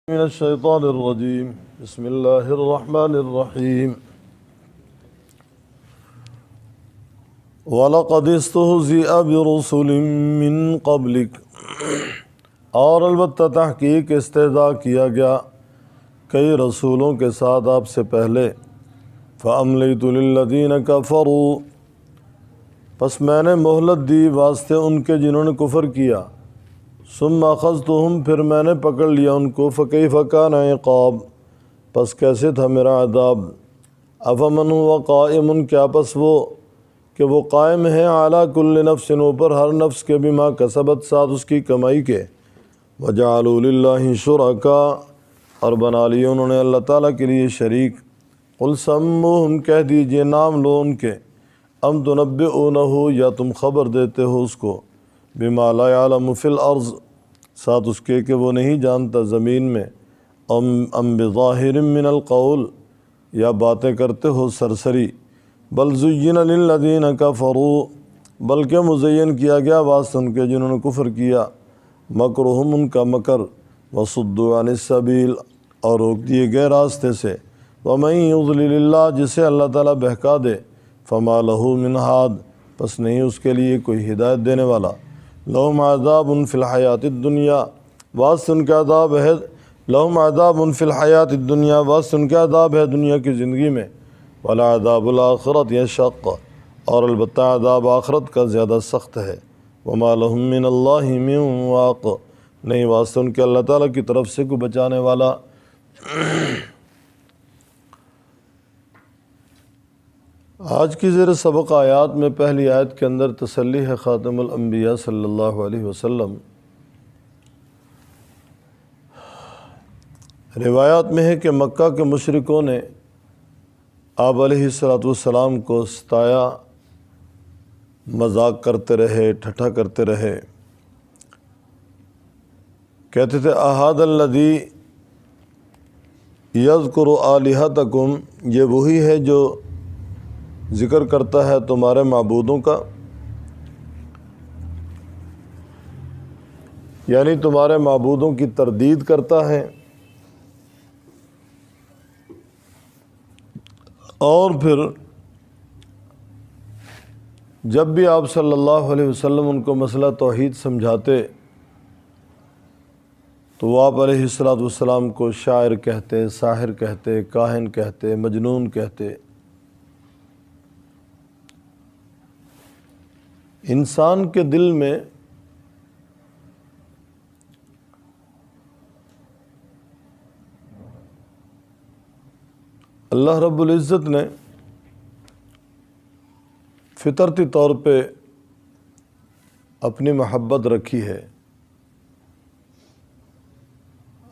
من الشیطان الرجیم بسم اللہ الرحمن الرحیم وَلَقَدِ اسْتُهْزِئَ بِرُسُلٍ مِّن قَبْلِكَ، اور البتہ تحقیق استہزاء کیا گیا کئی رسولوں کے ساتھ آپ سے پہلے۔ فَأَمْلَيْتُ لِلَّذِينَ كَفَرُوا، پس میں نے مہلت دی واسطے ان کے جنہوں نے کفر کیا۔ ثم اخذتهم، پھر میں نے پکڑ لیا ان کو۔ فَكَيْفَ كَانَ عِقَابِ، پس کیسے تھا میرا عذاب۔ أَفَمَنْ هُوَ قَائِمٌ، کیا پس وہ کہ وہ قائم ہے، عَلَى كُلِّ نَفْسٍ، اوپر ہر نفس کے، بما کسبت، ساتھ اس کی کمائی کے۔ وَجَعَلُوا لِلَّهِ شُرَكَاءَ، اور بنا لیے انہوں نے اللہ تعالیٰ کے لیے شریک۔ قُلْ سَمُّوهُمْ، کہہ دیجئے نام لو ان کے۔ أَمْ تُنَبِّئُونَهُ، یا تم خبر دیتے ہو اس کو، بما لا يعلم فی الارض، ساتھ اس کے کہ وہ نہیں جانتا زمین میں۔ ام بظاہر من القول، یا باتیں کرتے ہو سرسری۔ بل زین للذین کفروا، بلکہ مزین کیا گیا واسطے ان کے جنہوں نے کفر کیا، مکرہم، ان کا مکر، وصدوا عن السبیل، اور روک دیے گئے راستے سے۔ ومن یضلل اللہ، جسے اللہ تعالیٰ بہکا دے، فما لہ من ہاد، پس نہیں اس کے لیے کوئی ہدایت دینے والا۔ لہم عذاب فی الحیات الدنیا، واسطے ان کا عذاب ہے، لہم عذاب فی الحیات الدنیا، واسطے ان کا عذاب ہے دنیا کی زندگی میں۔ ولعذاب الآخرۃ اشق، اور البتہ عذاب آخرت کا زیادہ سخت ہے۔ وما لہم من اللہ من واق، نہیں واسطے ان کے اللہ تعالیٰ کی طرف سے کوئی بچانے والا۔ آج کی زیر سبق آیات میں پہلی آیت کے اندر تسلی ہے خاتم الانبیاء صلی اللہ علیہ وسلم۔ روایات میں ہے کہ مکہ کے مشرکوں نے آپ علیہ السلام کو ستایا، مذاق کرتے رہے، ٹھٹھا کرتے رہے، کہتے تھے احد الذی یذکر آلہتکم، یہ وہی ہے جو ذکر کرتا ہے تمہارے معبودوں کا، یعنی تمہارے معبودوں کی تردید کرتا ہے۔ اور پھر جب بھی آپ صلی اللہ علیہ وسلم ان کو مسئلہ توحید سمجھاتے تو وہ آپ علیہ السلام کو شاعر کہتے، ساحر کہتے، کاہن کہتے، مجنون کہتے۔ انسان کے دل میں اللہ رب العزت نے فطرتی طور پہ اپنی محبت رکھی ہے،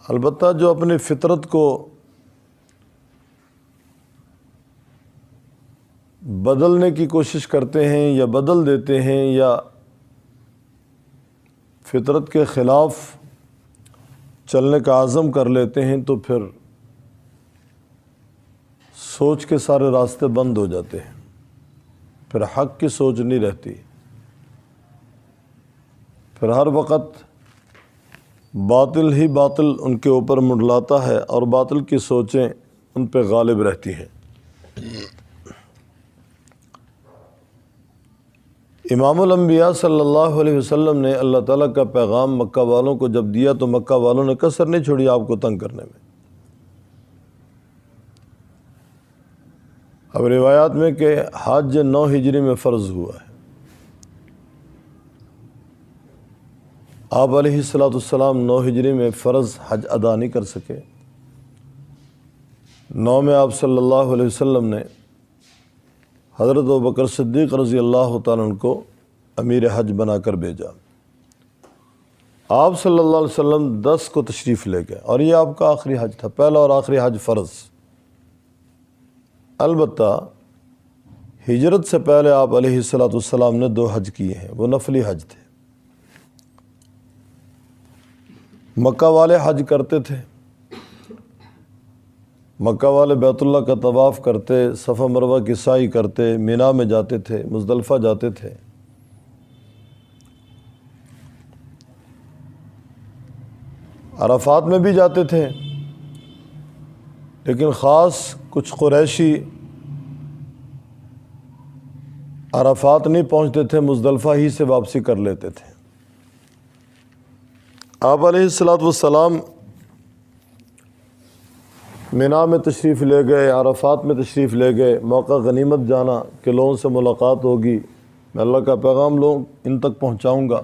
البتہ جو اپنی فطرت کو بدلنے کی کوشش کرتے ہیں یا بدل دیتے ہیں یا فطرت کے خلاف چلنے کا عزم کر لیتے ہیں تو پھر سوچ کے سارے راستے بند ہو جاتے ہیں، پھر حق کی سوچ نہیں رہتی، پھر ہر وقت باطل ہی باطل ان کے اوپر منڈلاتا ہے اور باطل کی سوچیں ان پہ غالب رہتی ہیں۔ امام الانبیاء صلی اللہ علیہ وسلم نے اللہ تعالیٰ کا پیغام مکہ والوں کو جب دیا تو مکہ والوں نے کسر نہیں چھوڑی آپ کو تنگ کرنے میں۔ اب روایات میں کہ حج 9 ہجری میں فرض ہوا ہے، آپ علیہ السلام 9 ہجری میں فرض حج ادا نہیں کر سکے۔ 9 میں آپ صلی اللہ علیہ وسلم نے حضرت ابوبکر صدیق رضی اللہ تعالیٰ عنہ کو امیر حج بنا کر بھیجا۔ آپ صلی اللہ علیہ وسلم 10 کو تشریف لے گئے اور یہ آپ کا آخری حج تھا، پہلا اور آخری حج فرض۔ البتہ ہجرت سے پہلے آپ علیہ السلام نے 2 حج کیے ہیں، وہ نفلی حج تھے۔ مکہ والے حج کرتے تھے، مکہ والے بیت اللہ کا طواف کرتے، صفا مروہ کی سعی کرتے، مینا میں جاتے تھے، مزدلفہ جاتے تھے۔ عرفات میں بھی جاتے تھے، لیکن خاص کچھ قریشی عرفات نہیں پہنچتے تھے، مزدلفہ ہی سے واپسی کر لیتے تھے۔ آپ علیہ الصلوۃ والسلام مینا میں تشریف لے گئے، عرفات میں تشریف لے گئے، موقع غنیمت جانا کہ لوگوں سے ملاقات ہوگی، میں اللہ کا پیغام ان تک پہنچاؤں گا۔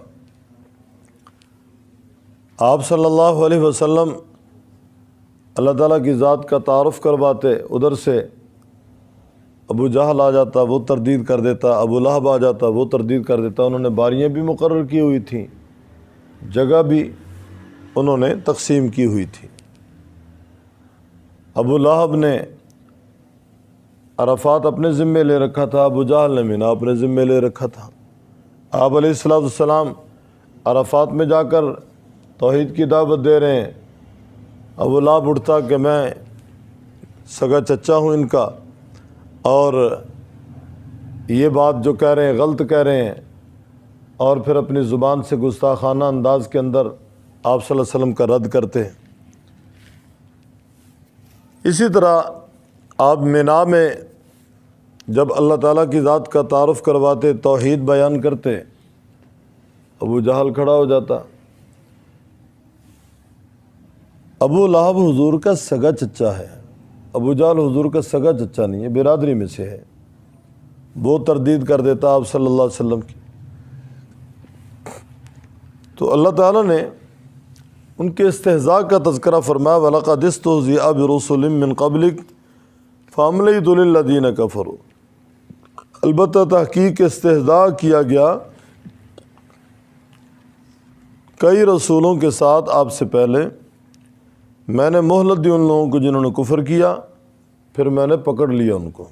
آپ صلی اللہ علیہ وسلم اللہ تعالیٰ کی ذات کا تعارف کرواتے، ادھر سے ابو جہل آ جاتا، وہ تردید کر دیتا، ابو لہب آ جاتا، وہ تردید کر دیتا۔ انہوں نے باریاں بھی مقرر کی ہوئی تھیں، جگہ بھی انہوں نے تقسیم کی ہوئی تھی۔ ابو لہب نے عرفات اپنے ذمے لے رکھا تھا، ابو جہل نے مینا اپنے ذمے لے رکھا تھا۔ آپ علیہ الصلوۃ والسلام عرفات میں جا کر توحید کی دعوت دے رہے ہیں، ابو لہب اٹھتا کہ میں سگا چچا ہوں ان کا، اور یہ بات جو کہہ رہے ہیں غلط کہہ رہے ہیں، اور پھر اپنی زبان سے گستاخانہ انداز کے اندر آپ صلی اللہ علیہ وسلم کا رد کرتے ہیں۔ اسی طرح آپ مینا میں جب اللہ تعالیٰ کی ذات کا تعارف کرواتے، توحید بیان کرتے، ابو جہل کھڑا ہو جاتا۔ ابو لہب حضور کا سگا چچا ہے، ابو جہل حضور کا سگا چچا نہیں ہے، برادری میں سے ہے۔ وہ تردید کر دیتا آپ صلی اللہ علیہ وسلم کی۔ تو اللہ تعالیٰ نے ان کے استہزاء کا تذکرہ فرمایا، وَلَقَدِ اسْتُهْزِئَ بِرُسُلٍ مِّن قَبْلِكَ فَأَمْلَيْتُ لِلَّذِينَ كَفَرُوا، البتہ تحقیق استہزاء کیا گیا کئی رسولوں کے ساتھ آپ سے پہلے، میں نے مہلت دی ان لوگوں کو جنہوں نے کفر کیا، پھر میں نے پکڑ لیا ان کو۔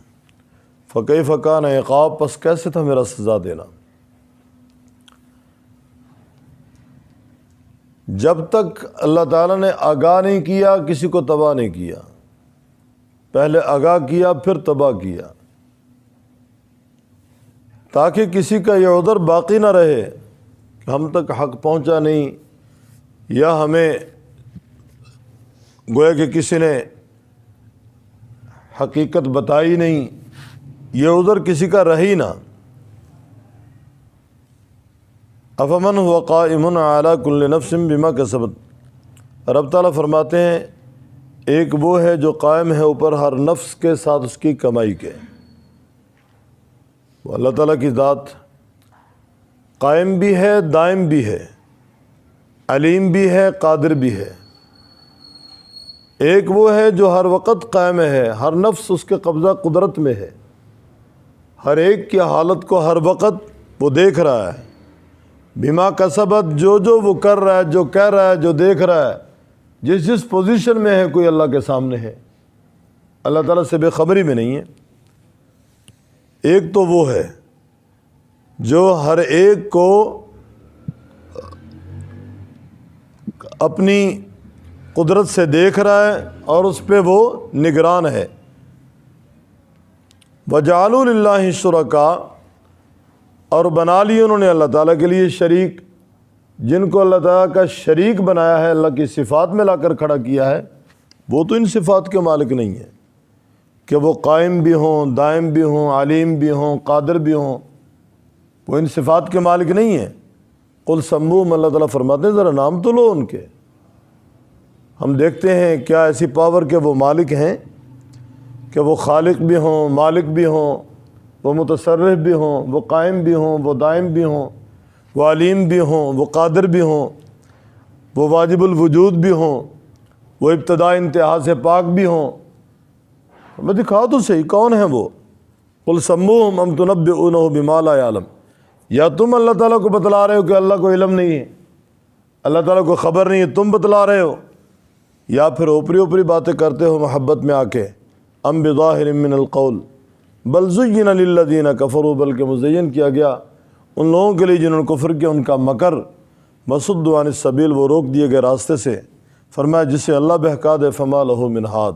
فَكَيْفَ كَانَ عِقَابِ، پس کیسے تھا میرا سزا دینا۔ جب تک اللہ تعالیٰ نے آگاہ نہیں کیا، کسی کو تباہ نہیں کیا، پہلے آگاہ کیا پھر تباہ کیا، تاکہ کسی کا یہ عذر باقی نہ رہے کہ ہم تک حق پہنچا نہیں، یا ہمیں گویا کہ کسی نے حقیقت بتائی نہیں، یہ عذر کسی کا رہی نہ۔ افمن هو قائم علی کل نفس بما کسبت، رب تعالیٰ فرماتے ہیں ایک وہ ہے جو قائم ہے اوپر ہر نفس کے ساتھ اس کی کمائی کے۔ وہ اللہ تعالیٰ کی ذات قائم بھی ہے، دائم بھی ہے، علیم بھی ہے، قادر بھی ہے۔ ایک وہ ہے جو ہر وقت قائم ہے، ہر نفس اس کے قبضہ قدرت میں ہے، ہر ایک کی حالت کو ہر وقت وہ دیکھ رہا ہے۔ بما کسبت، جو وہ کر رہا ہے، جو کہہ رہا ہے، جو دیکھ رہا ہے، جس پوزیشن میں ہے کوئی اللہ کے سامنے ہے، اللہ تعالیٰ سے بے خبری میں نہیں ہے۔ ایک تو وہ ہے جو ہر ایک کو اپنی قدرت سے دیکھ رہا ہے اور اس پہ وہ نگران ہے۔ وَجَعَلُوا لِلَّهِ شُرَكَاءَ، اور بنا لی انہوں نے اللہ تعالیٰ کے لیے شریک، جن کو اللہ تعالیٰ کا شریک بنایا ہے، اللہ کی صفات میں لا کر کھڑا کیا ہے، وہ تو ان صفات کے مالک نہیں ہیں کہ وہ قائم بھی ہوں، دائم بھی ہوں، علیم بھی ہوں، قادر بھی ہوں، وہ ان صفات کے مالک نہیں ہیں۔ قل سموہم، اللہ تعالیٰ فرماتے ہیں ذرا نام تو لو ان کے۔ ہم دیکھتے ہیں کیا ایسی پاور کے وہ مالک ہیں کہ وہ خالق بھی ہوں، مالک بھی ہوں، وہ متصرف بھی ہوں، وہ قائم بھی ہوں، وہ دائم بھی ہوں، وہ علیم بھی ہوں، وہ قادر بھی ہوں، وہ واجب الوجود بھی ہوں، وہ ابتدا انتہا سے پاک بھی ہوں۔ میں دکھا تو صحیح کون ہیں وہ۔ قل سموہم ام تنبئونہ بما لا یعلم، یا تم اللہ تعالیٰ کو بتلا رہے ہو کہ اللہ کو علم نہیں ہے، اللہ تعالیٰ کو خبر نہیں ہے، تم بتلا رہے ہو، یا پھر اوپری باتیں کرتے ہو محبت میں آ کے۔ ام بظاہر من القول بل زین للذین کفروا، بلکہ مزین کیا گیا ان لوگوں کے لیے جنہوں نے کفر کیا، ان کا مکر۔ وصدوا عن السبیل، وہ روک دیے گئے راستے سے۔ فرمایا جسے اللہ بہکا دے فما لہ من ہاد،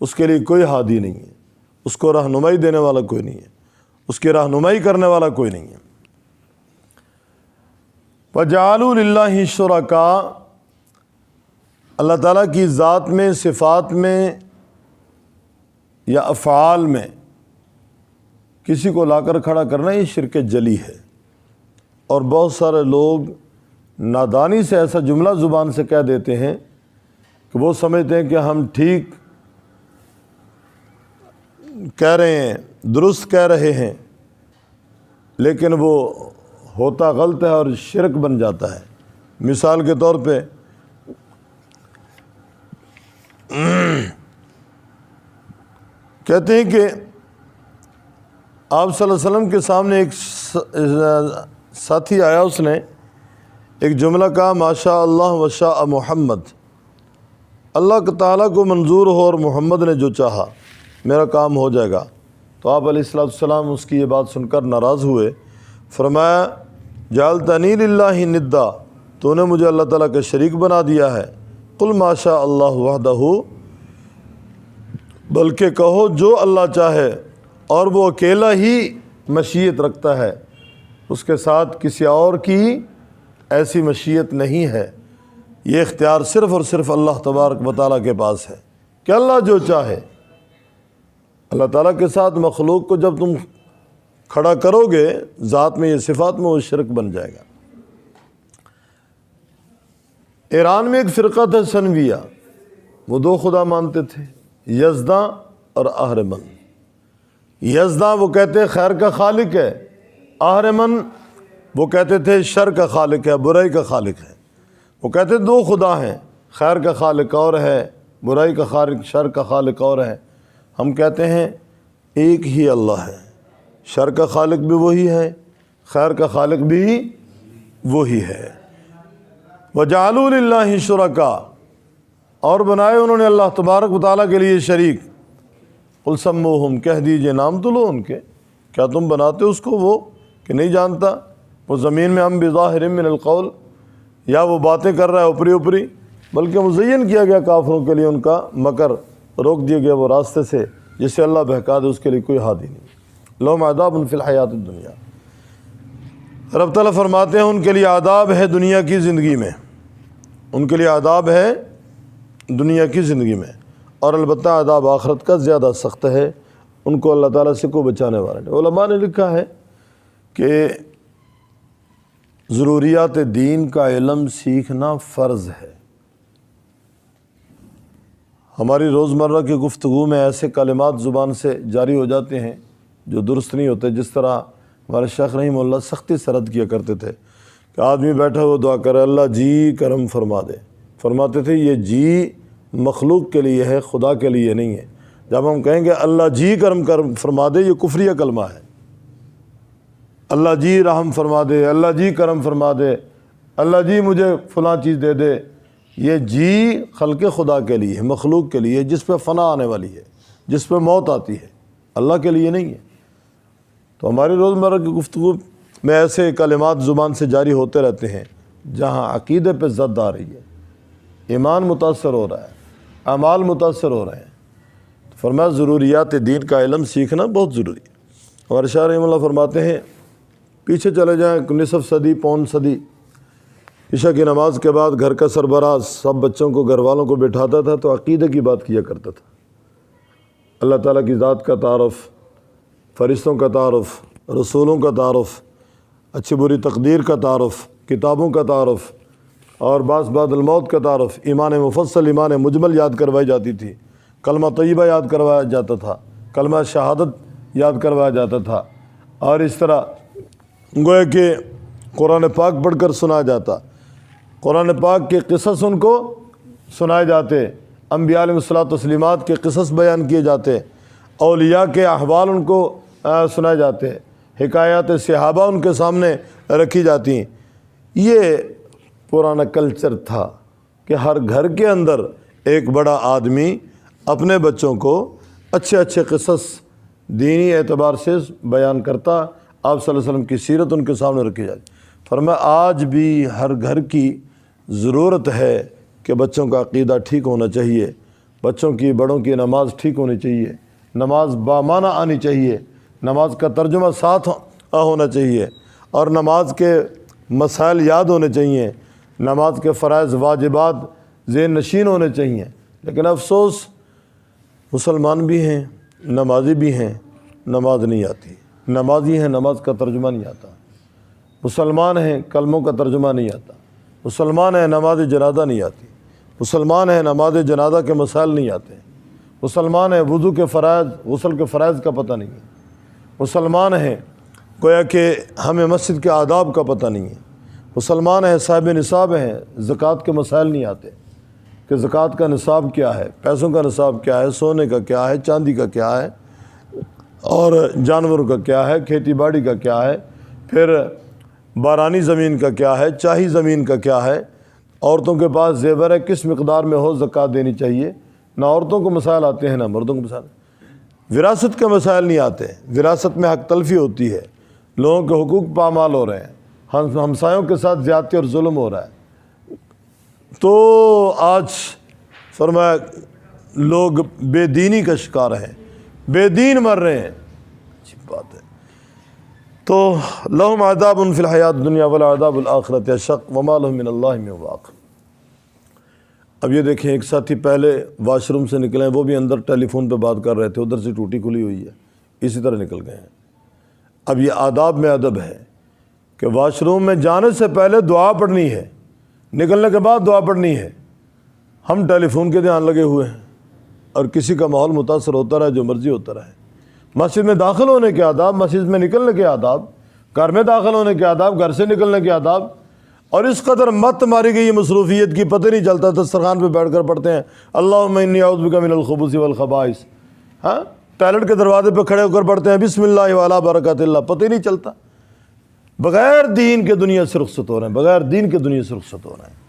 اس کے لیے کوئی ہادی نہیں ہے، اس کو رہنمائی دینے والا کوئی نہیں ہے، اس کی رہنمائی کرنے والا کوئی نہیں ہے۔ وَجَعَلُوا لِلَّهِ شُرَكَاءَ، اللہ تعالیٰ کی ذات میں، صفات میں یا افعال میں کسی کو لا کر کھڑا کرنا یہ شرک جلی ہے۔ اور بہت سارے لوگ نادانی سے ایسا جملہ زبان سے کہہ دیتے ہیں کہ وہ سمجھتے ہیں کہ ہم ٹھیک کہہ رہے ہیں، درست کہہ رہے ہیں، لیکن وہ ہوتا غلط ہے اور شرک بن جاتا ہے۔ مثال کے طور پہ کہتے ہیں کہ آپ صلی اللہ علیہ وسلم کے سامنے ایک ساتھی آیا، اس نے ایک جملہ کہا، ماشاء اللہ وشاء محمد، اللہ تعالیٰ کو منظور ہو اور محمد نے جو چاہا میرا کام ہو جائے گا۔ تو آپ علیہ السلام اس کی یہ بات سن کر ناراض ہوئے، فرمایا جعلتنی للہ ندا، تو نے مجھے اللہ تعالیٰ کا شریک بنا دیا ہے۔ قل ما شاء اللہ وحدہ، بلکہ کہو جو اللہ چاہے، اور وہ اکیلا ہی مشیت رکھتا ہے، اس کے ساتھ کسی اور کی ایسی مشیت نہیں ہے۔ یہ اختیار صرف اور صرف اللہ تبارک و تعالیٰ کے پاس ہے کہ اللہ جو چاہے۔ اللہ تعالیٰ کے ساتھ مخلوق کو جب تم کھڑا کرو گے ذات میں، یہ صفات میں، وہ شرک بن جائے گا۔ ایران میں ایک فرقہ تھا ثنویہ، وہ دو خدا مانتے تھے، یزداں اور اہرمن۔ یزداں وہ کہتے خیر کا خالق ہے، اہرمن وہ کہتے تھے شر کا خالق ہے، برائی کا خالق ہے۔ وہ کہتے دو خدا ہیں، خیر کا خالق اور ہے، برائی کا خالق، شر کا خالق اور ہے۔ ہم کہتے ہیں ایک ہی اللہ ہے، شر کا خالق بھی وہی ہے، خیر کا خالق بھی وہی ہے۔ وَجَعَلُوا لِلَّهِ شُرَكَاءَ، اور بنائے انہوں نے اللہ تبارک و تعالیٰ کے لیے شریک۔ قُلْ سَمُّوهُمْ، کہہ دیجئے نام تو لو ان کے، کیا تم بناتے اس کو وہ کہ نہیں جانتا؟ وہ زمین میں ہم بظاہر من القول، یا وہ باتیں کر رہا ہے اوپری اوپری، بلکہ مزین کیا گیا کافروں کے لیے ان کا مکر، روک دیا گیا وہ راستے سے جس سے اللہ بہکا دے، اس کے لیے کوئی ہادی نہیں۔ لہم عذاب فی الحیات الدنیا، رب تعالیٰ فرماتے ہیں ان کے لیے عذاب ہے دنیا کی زندگی میں، ان کے لیے عذاب ہے دنیا کی زندگی میں، اور البتہ عذاب آخرت کا زیادہ سخت ہے، ان کو اللہ تعالیٰ سے کوئی بچانے والا نہیں۔ علماء نے لکھا ہے کہ ضروریات دین کا علم سیکھنا فرض ہے۔ ہماری روزمرہ کی گفتگو میں ایسے کلمات زبان سے جاری ہو جاتے ہیں جو درست نہیں ہوتے، جس طرح ہمارے شیخ رحمہ اللہ سختی سے رد کیا کرتے تھے کہ آدمی بیٹھا ہوا دعا کرے اللہ جی کرم فرما دے، فرماتے تھے یہ جی مخلوق کے لیے ہے، خدا کے لیے نہیں ہے۔ جب ہم کہیں گے اللہ جی کرم فرما دے، یہ کفریہ کلمہ ہے۔ اللہ جی رحم فرما دے، اللہ جی کرم فرما دے، اللہ جی مجھے فلاں چیز دے دے، یہ جی خلق خدا کے لیے ہے، مخلوق کے لیے، جس پہ فنا آنے والی ہے، جس پہ موت آتی ہے، اللہ کے لیے نہیں ہے۔ تو ہماری روزمرہ کی گفتگو میں ایسے کلمات زبان سے جاری ہوتے رہتے ہیں جہاں عقیدے پہ زد آ رہی ہے، ایمان متاثر ہو رہا ہے، اعمال متاثر ہو رہے ہیں۔ فرمایا ضروریات دین کا علم سیکھنا بہت ضروری ہے۔ ہمارے شاہ رحمہ اللہ فرماتے ہیں، پیچھے چلے جائیں نصف صدی، پون صدی، عشاء کی نماز کے بعد گھر کا سربراہ سب بچوں کو، گھر والوں کو بٹھاتا تھا تو عقیدے کی بات کیا کرتا تھا، اللہ تعالیٰ کی ذات کا تعارف، فرشتوں کا تعارف، رسولوں کا تعارف، اچھی بری تقدیر کا تعارف، کتابوں کا تعارف، اور بعد الموت کا تعارف، ایمان مفصل، ایمان مجمل یاد کروائی جاتی تھی، کلمہ طیبہ یاد کروایا جاتا تھا، کلمہ شہادت یاد کروایا جاتا تھا، اور اس طرح گویا کہ قرآن پاک پڑھ کر سنایا جاتا، قرآن پاک کے قصص ان کو سنائے جاتے، انبیاء علیہ الصلوۃ والتسلیمات کے قصص بیان کیے جاتے، اولیاء کے احوال ان کو سنائے جاتے، حکایات صحابہ ان کے سامنے رکھی جاتی۔ یہ پرانا کلچر تھا کہ ہر گھر کے اندر ایک بڑا آدمی اپنے بچوں کو اچھے اچھے قصص دینی اعتبار سے بیان کرتا، آپ صلی اللہ علیہ وسلم کی سیرت ان کے سامنے رکھی جاتی۔ فرمایا آج بھی ہر گھر کی ضرورت ہے کہ بچوں کا عقیدہ ٹھیک ہونا چاہیے، بچوں کی، بڑوں کی نماز ٹھیک ہونی چاہیے، نماز بامعنی آنی چاہیے، نماز کا ترجمہ ساتھ ہونا چاہیے، اور نماز کے مسائل یاد ہونے چاہیے، نماز کے فرائض واجبات ذہن نشین ہونے چاہیے۔ لیکن افسوس مسلمان بھی ہیں، نمازی بھی ہیں نماز نہیں آتی، نمازی ہیں نماز کا ترجمہ نہیں آتا، مسلمان ہیں کلموں کا ترجمہ نہیں آتا، مسلمان ہیں نماز جنازہ نہیں آتی، مسلمان ہیں نماز جنازہ کے مسائل نہیں آتے، مسلمان ہیں وضو کے فرائض غسل کے فرائض کا پتہ نہیں ہے، مسلمان ہیں گویا کہ ہمیں مسجد کے آداب کا پتہ نہیں ہے، مسلمان ہیں صاحب نصاب ہیں زکوٰۃ کے مسائل نہیں آتے کہ زکوٰۃ کا نصاب کیا ہے، پیسوں کا نصاب کیا ہے، سونے کا کیا ہے، چاندی کا کیا ہے، اور جانوروں کا کیا ہے، کھیتی باڑی کا کیا ہے، پھر بارانی زمین کا کیا ہے، چاہی زمین کا کیا ہے، عورتوں کے پاس زیور ہے کس مقدار میں ہو زکوٰۃ دینی چاہیے، نہ عورتوں کو مسائل آتے ہیں نہ مردوں کو مسائل، وراثت کے مسائل نہیں آتے، وراثت میں حق تلفی ہوتی ہے، لوگوں کے حقوق پامال ہو رہے ہیں، ہمسایوں کے ساتھ زیادتی اور ظلم ہو رہا ہے، تو آج فرمایا لوگ بے دینی کا شکار ہیں، بے دین مر رہے ہیں، اچھی بات ہے۔ تو لہم عذاب فی الحیات الدنیا والعذاب الآخرۃ اشق وما لہم من اللہ من واق۔ اب یہ دیکھیں ایک ساتھی پہلے واش روم سے نکلے ہیں، وہ بھی اندر ٹیلی فون پہ بات کر رہے تھے، ادھر سے ٹوٹی کھلی ہوئی ہے، اسی طرح نکل گئے ہیں۔ اب یہ آداب میں ادب ہے کہ واش روم میں جانے سے پہلے دعا پڑھنی ہے، نکلنے کے بعد دعا پڑھنی ہے۔ ہم ٹیلی فون کے دھیان لگے ہوئے ہیں اور کسی کا ماحول متاثر ہوتا رہے جو مرضی ہوتا رہے۔ مسجد میں داخل ہونے کے آداب، مسجد میں نکلنے کے آداب، گھر میں داخل ہونے کے آداب، گھر سے نکلنے کے آداب، اور اس قدر مت ماری گئی مصروفیت کی پتہ نہیں چلتا، دسترخوان پہ بیٹھ کر پڑھتے ہیں اللہم انی اعوذ بک من الخبث والخبائث، ہاں ٹوائلٹ کے دروازے پہ کھڑے ہو کر پڑھتے ہیں بسم اللہ وعلی برکات اللہ، پتہ ہی نہیں چلتا، بغیر دین کے دنیا سے رخصت ہو رہے ہیں، بغیر دین کے دنیا سے رخصت ہو رہے ہیں۔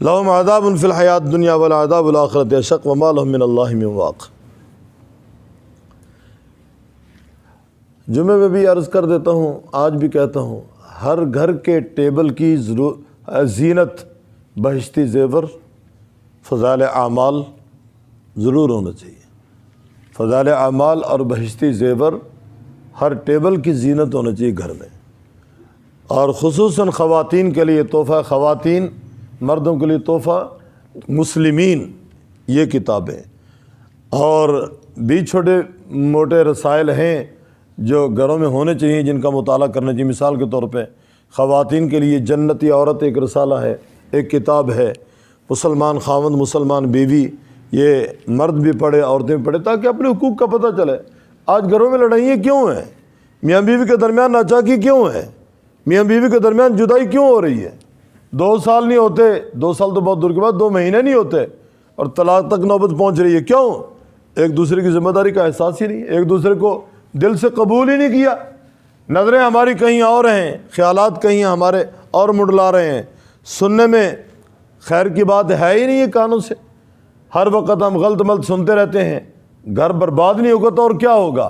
لہم عذاب فی الحیات الدنیا والعذاب الآخرۃ اشق وما لہم من اللہ من واق۔ جمعے میں بھی عرض کر دیتا ہوں، آج بھی کہتا ہوں، ہر گھر کے ٹیبل کی زینت بہشتی زیور فضائل اعمال ضرور ہونا چاہیے۔ فضائل اعمال اور بہشتی زیور ہر ٹیبل کی زینت ہونا چاہیے گھر میں، اور خصوصاً خواتین کے لیے تحفہ خواتین، مردوں کے لیے تحفہ مسلمین، یہ کتابیں، اور بھی چھوٹے موٹے رسائل ہیں جو گھروں میں ہونے چاہیے، جن کا مطالعہ کرنا چاہیے۔ مثال کے طور پہ خواتین کے لیے جنتی عورت ایک رسالہ ہے، ایک کتاب ہے، مسلمان خاوند مسلمان بیوی، یہ مرد بھی پڑھے عورتیں بھی پڑھے تاکہ اپنے حقوق کا پتہ چلے۔ آج گھروں میں لڑائیاں کیوں ہیں؟ میاں بیوی کے درمیان ناچاکی کیوں ہے؟ میاں بیوی کے درمیان جدائی کیوں ہو رہی ہے؟ 2 سال نہیں ہوتے، 2 سال تو بہت دور کے بعد 2 مہینے نہیں ہوتے اور طلاق تک نوبت پہنچ رہی ہے، کیوں؟ ایک دوسرے کی ذمہ داری کا احساس ہی نہیں، ایک دوسرے کو دل سے قبول ہی نہیں کیا، نظریں ہماری کہیں اور ہیں، خیالات کہیں ہمارے اور منڈلا رہے ہیں، سننے میں خیر کی بات ہے ہی نہیں ہے کانوں سے، ہر وقت ہم غلط ملط سنتے رہتے ہیں، گھر برباد نہیں ہوگا تو اور کیا ہوگا؟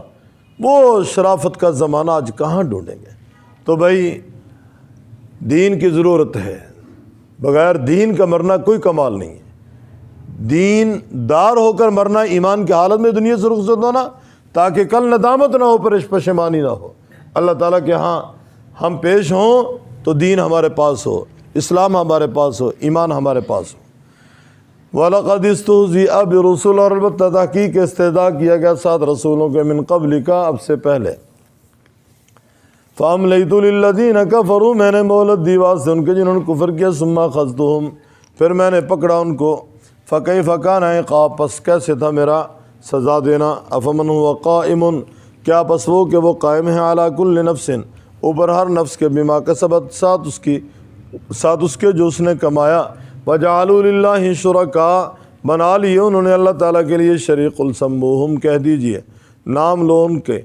وہ شرافت کا زمانہ آج کہاں ڈھونڈیں گے؟ تو بھائی دین کی ضرورت ہے، بغیر دین کا مرنا کوئی کمال نہیں ہے، دین دار ہو کر مرنا، ایمان کی حالت میں دنیا سے رخصت ہونا، تاکہ کل ندامت نہ ہو، پشیمانی نہ ہو، اللہ تعالیٰ کے ہاں ہم پیش ہوں تو دین ہمارے پاس ہو، اسلام ہمارے پاس ہو، ایمان ہمارے پاس ہو۔ وَلَقَدِ اسْتُهْزِئَ بِرُسُلٍ، اور البتہ تحقیق استہزاء کیا گیا 7 رسولوں کے، من قبل کا، اب سے پہلے، فَأَمْلَيْتُ لِلَّذِينَ كَفَرُوا، میں نے مہلت دی واسطے ان کے جنہوں نے کفر کیا، ثُمَّ أَخَذْتُهُمْ، پھر میں نے پکڑا ان کو، فَكَيْفَ كَانَ عِقَابِ، پس کیسے تھا میرا سزا دینا، أَفَمَنْ هُوَ قَائِمٌ، کیا پس وہ کہ وہ قائم ہے، عَلَى كُلِّ نَفْسٍ، اوپر ہر نفس کے، بما کسبت، ساتھ اس کے جو اس نے کمایا، وَجَعَلُوا لِلَّهِ شُرَكَاءَ، بنا لیے انہوں نے اللہ تعالیٰ کے لیے شریک، قُلْ سَمُّوهُمْ، کہہ دیجئے نام لو ان کے،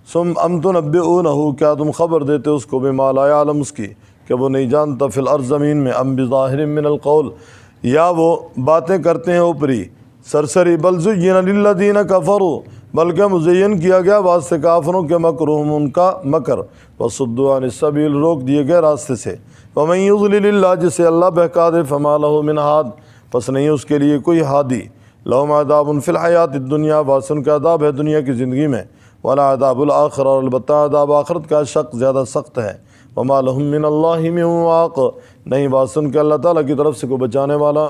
ثم أَمْ تُنَبِّئُونَهُ، کیا تم خبر دیتے اس کو، بما لا يعلم، اس کی کہ وہ نہیں جانتا، فی الارض، زمین میں، أَمْ بِظَاهِرٍ مِّنَ الْقَوْلِ، یا وہ باتیں کرتے ہیں اوپری سرسری، بل زُيِّنَ لِلَّذِينَ كَفَرُوا، بلکہ مزین کیا گیا واسطے کافروں کے، مکرہم، ان کا مکر، وَصُدُّوا عَنِ السَّبِيلِ، روک دیے گئے راستے سے، وَمَن يُضْلِلِ اللَّهُ، جسے اللہ بہکا دے، فَمَا لَهُ مِنْ هَادٍ، پس نہیں اس کے لیے کوئی ہادی، لَهُمْ عَذَابٌ فِي الْحَيَاةِ الدُّنْيَا، بس ان کا عذاب ہے دنیا کی زندگی میں، وَلَعَذَابُ الْآخِرَةِ، اور البتہ عذاب آخرت کا شق زیادہ سخت ہے، وَمَا لَهُم مِّنَ اللَّهِ مِن وَاقٍ، نہیں بس ان کے اللہ تعالیٰ کی طرف سے کوئی بچانے والا۔